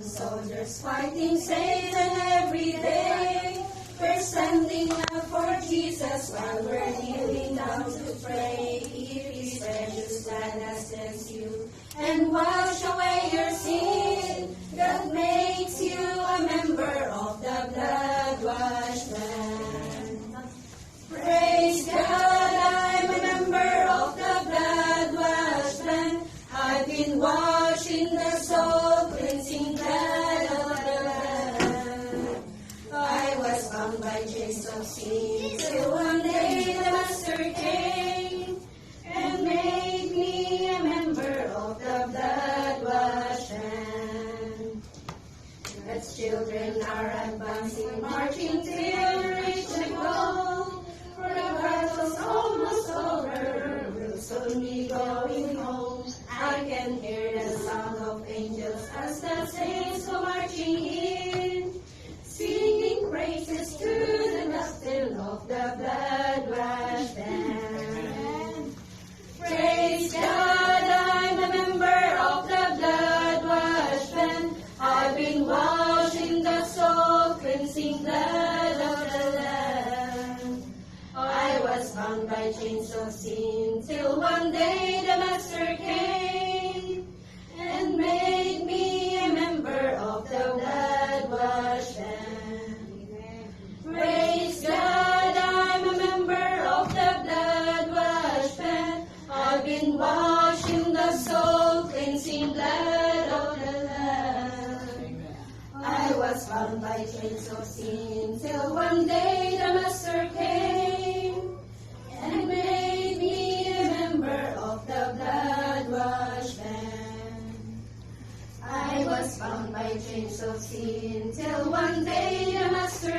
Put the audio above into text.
Soldiers fighting Satan every day. We're standing up for Jesus while we're kneeling down to pray. If His precious blood has cleansed you and wash away your sin, that makes you a member of the blood-washed band. Praise God, I'm a member of the blood-washed band. I've been washed in the soul-cleansing blood of the Lamb. I was bound by chains of sin till one day the Master came and made me a member of the blood-washed band. God's children are advancing, marching till we reach the goal. For the battle's almost over, we'll soon be going home. I can hear the sound of angels as the saints go marching in, singing praises to the gospel of the blood-washed band. Praise God, I'm a member of the blood-washed band. I've been washed in the soul-cleansing blood of the Lamb. I was bound by chains of sin till one day the Master came and made me a member of the blood-washed band. Praise God, I'm a member of the blood-washed band. I've been washed in the soul-cleansing blood of the Lamb. I was bound by chains of sin till one day the Master came and made me a member of the blood-washed band. I was bound by chains of sin till one day the Master